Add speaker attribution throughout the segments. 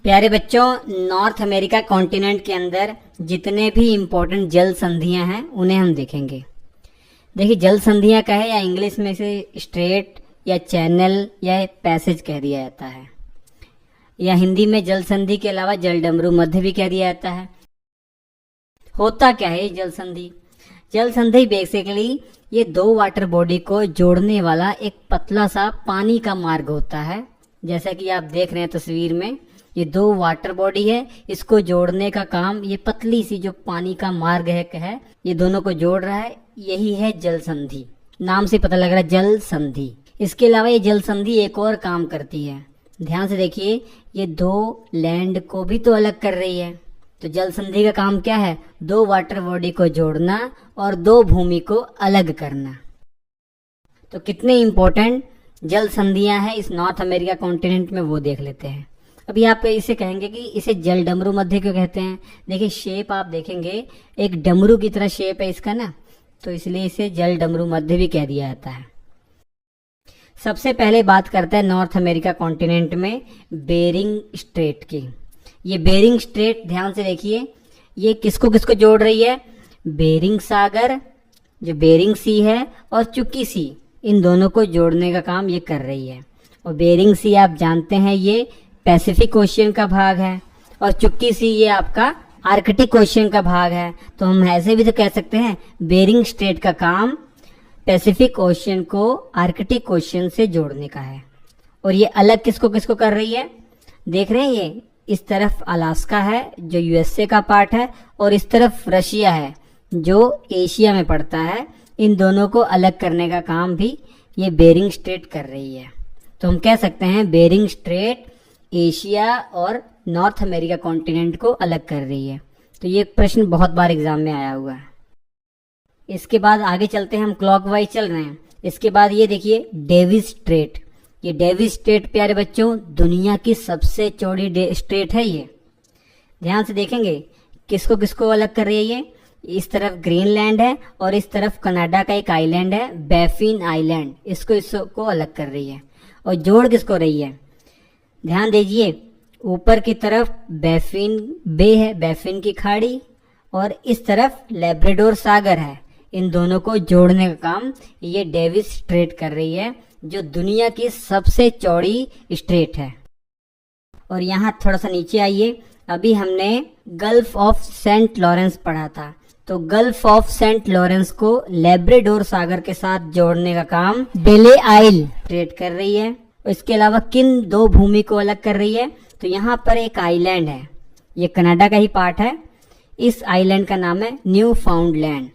Speaker 1: प्यारे बच्चों, north America continent के अंदर जितने भी इम्पोर्टेंट जल संधियां हैं उन्हें हम देखेंगे। देखिए, जल संधियां कहे या इंग्लिश में से स्ट्रेट या चैनल या पैसेज कह दिया जाता है, या हिंदी में जल संधि के अलावा जलडमरू मध्य भी कह दिया जाता है। होता क्या है जल संधि? जल संधि बेसिकली ये दो वाटर बॉडी को जोड़ने वाला एक पतला सा पानी का मार्ग होता है। जैसा कि आप देख रहे हैं तस्वीर में, ये दो वाटर बॉडी है, इसको जोड़ने का काम ये पतली सी जो पानी का मार्ग है ये दोनों को जोड़ रहा है, यही है जल संधि। नाम से पता लग रहा है जल संधि। इसके अलावा ये जल संधि एक और काम करती है, ध्यान से देखिए, ये दो लैंड को भी तो अलग कर रही है। तो जल संधि का काम क्या है? दो वाटर बॉडी को जोड़ना और दो भूमि को अलग करना। तो कितने इंपॉर्टेंट जल संधियां हैं इस नॉर्थ अमेरिका कॉन्टिनेंट में, वो देख लेते हैं। अभी आप इसे कहेंगे कि इसे जल डमरू मध्य क्यों कहते हैं? देखिए, शेप आप देखेंगे एक डमरू की तरह शेप है इसका ना, तो इसलिए इसे जल डमरू मध्य भी कह दिया जाता है। सबसे पहले बात करते हैं नॉर्थ अमेरिका कॉन्टिनेंट में बेरिंग स्ट्रेट की। ये बेरिंग स्ट्रेट ध्यान से देखिए, ये किसको किसको जोड़ रही है? बेरिंग सागर, जो बेरिंग सी है, और चुकी सी, इन दोनों को जोड़ने का काम ये कर रही है। और बेरिंग सी आप जानते हैं ये पैसिफिक ओशियन का भाग है, और चुकी सी ये आपका आर्कटिक ओशियन का भाग है। तो हम ऐसे भी तो कह सकते हैं बेरिंग स्ट्रेट का काम पैसिफिक ओशियन को आर्कटिक ओशियन से जोड़ने का है। और ये अलग किसको किसको कर रही है? देख रहे हैं, ये इस तरफ अलास्का है जो यूएसए का पार्ट है, और इस तरफ रशिया है जो एशिया में पड़ता है। इन दोनों को अलग करने का काम भी ये बेरिंग स्ट्रेट कर रही है। तो हम कह सकते हैं बेरिंग स्ट्रेट एशिया और नॉर्थ अमेरिका कॉन्टिनेंट को अलग कर रही है। तो ये प्रश्न बहुत बार एग्जाम में आया हुआ है। इसके बाद आगे चलते हैं, हम क्लॉकवाइज चल रहे हैं। इसके बाद ये देखिए डेविस स्ट्रेट। ये डेविस स्ट्रेट प्यारे बच्चों दुनिया की सबसे चौड़ी स्ट्रेट है। ये ध्यान से देखेंगे किसको किसको अलग कर रही है। ये इस तरफ ग्रीनलैंड है और इस तरफ कनाडा का एक आइलैंड है बैफिन आइलैंड, इसको अलग कर रही है। और जोड़ किसको रही है? ध्यान दीजिए, ऊपर की तरफ बैफिन बे है, बैफिन की खाड़ी, और इस तरफ लैब्राडोर सागर है। इन दोनों को जोड़ने का काम ये डेविस स्ट्रेट कर रही है, जो दुनिया की सबसे चौड़ी स्ट्रेट है। और यहाँ थोड़ा सा नीचे आइए, अभी हमने गल्फ ऑफ सेंट लॉरेंस पढ़ा था। तो गल्फ ऑफ सेंट लॉरेंस को लैब्राडोर सागर के साथ जोड़ने का काम बेले आइल स्ट्रेट कर रही है। और इसके अलावा किन दो भूमि को अलग कर रही है? तो यहाँ पर एक आइलैंड है, ये कनाडा का ही पार्ट है। इस आइलैंड का नाम है न्यू फाउंडलैंड।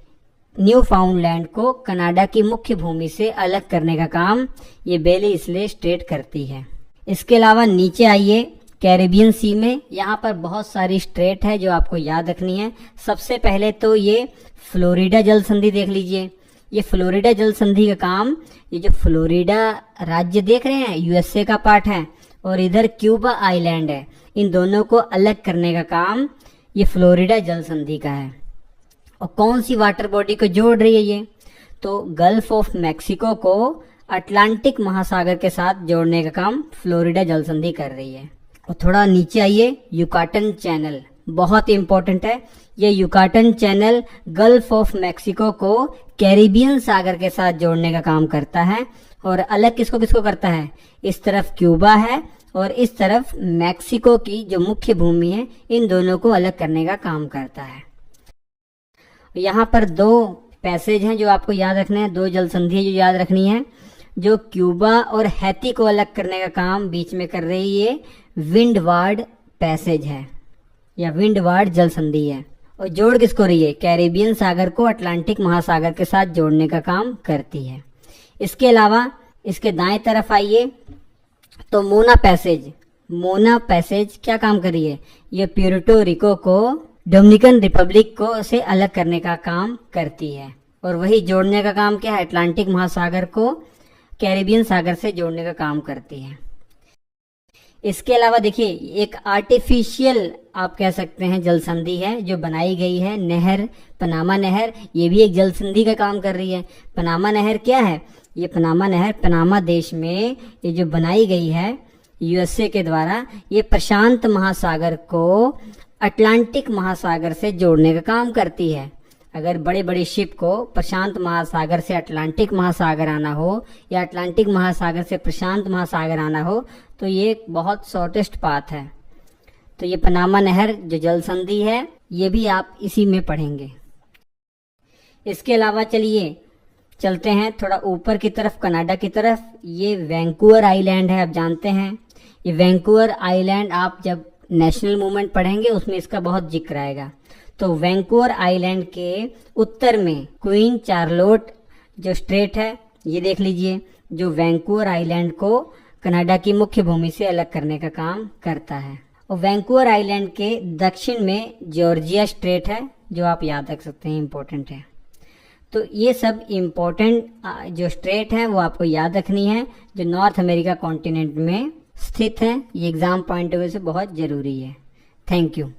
Speaker 1: न्यू फाउंडलैंड को कनाडा की मुख्य भूमि से अलग करने का काम ये बेले इसले स्ट्रेट करती है। इसके अलावा नीचे आइए, कैरेबियन सी में यहाँ पर बहुत सारी स्ट्रेट है जो आपको याद रखनी है। सबसे पहले तो ये फ्लोरिडा जल संधि देख लीजिए। ये फ्लोरिडा जल संधि का काम, ये जो फ्लोरिडा राज्य देख रहे हैं यूएसए का पार्ट है, और इधर क्यूबा आइलैंड है, इन दोनों को अलग करने का काम ये फ्लोरिडा जल संधि का है। और कौन सी वाटर बॉडी को जोड़ रही है ये? तो गल्फ ऑफ मैक्सिको को अटलांटिक महासागर के साथ जोड़ने का काम फ्लोरिडा जल संधि कर रही है। और थोड़ा नीचे आइए, युकाटन चैनल बहुत इंपॉर्टेंट है। ये Yucatan channel gulf of Mexico को कैरिबियन सागर के साथ जोड़ने का काम करता है। और अलग किसको किसको करता है? इस तरफ क्यूबा है और इस तरफ मैक्सिको की जो मुख्य भूमि है, इन दोनों को अलग करने का काम करता है। यहाँ पर दो पैसेज हैं जो आपको याद रखने हैं, दो जल संधि जो याद रखनी है। जो क्यूबा और हैती को अलग करने का काम बीच में कर रही है विंडवार्ड पैसेज है, या विंडवार्ड जल संधि है। और जोड़ किसको रही है? कैरिबियन सागर को अटलांटिक महासागर के साथ जोड़ने का काम करती है। इसके अलावा इसके दाएं तरफ आइए तो मोना पैसेज क्या काम कर रही है? ये प्यूर्टो रिको को डोमिनिकन रिपब्लिक को से अलग करने का काम करती है। और वही जोड़ने का काम क्या है? अटलांटिक महासागर को कैरिबियन सागर से जोड़ने का काम करती है। इसके अलावा देखिए, एक आर्टिफिशियल आप कह सकते हैं जल संधि है जो बनाई गई है, नहर, पनामा नहर, ये भी एक जल संधि का काम कर रही है। पनामा नहर क्या है? ये पनामा नहर पनामा देश में ये जो बनाई गई है, यूएसए के द्वारा ये प्रशांत महासागर को अटलांटिक महासागर से जोड़ने का काम करती है। अगर बड़े बड़े शिप को प्रशांत महासागर से अटलांटिक महासागर आना हो या अटलांटिक महासागर से प्रशांत महासागर आना हो तो ये एक बहुत शॉर्टेस्ट पाथ है। तो ये पनामा नहर जो जल संधि है ये भी आप इसी में पढ़ेंगे। इसके अलावा चलिए चलते हैं थोड़ा ऊपर की तरफ, कनाडा की तरफ। ये वैंकूवर आइलैंड है, आप जानते हैं। ये वैंकूवर आइलैंड आप जब नेशनल मूवमेंट पढ़ेंगे उसमें इसका बहुत जिक्र आएगा। तो वैंकूवर आइलैंड के उत्तर में क्वीन चार्लोट जो स्ट्रेट है ये देख लीजिए, जो वैंकूवर आइलैंड को कनाडा की मुख्य भूमि से अलग करने का काम करता है। और वैंकूवर आइलैंड के दक्षिण में जॉर्जिया स्ट्रेट है जो आप याद रख सकते हैं, इम्पोर्टेंट है। तो ये सब इम्पोर्टेंट जो स्ट्रेट है वो आपको याद रखनी है, जो नॉर्थ अमेरिका कॉन्टिनेंट में स्थित है। ये एग्जाम पॉइंट ऑफ व्यू से बहुत जरूरी है। Thank you.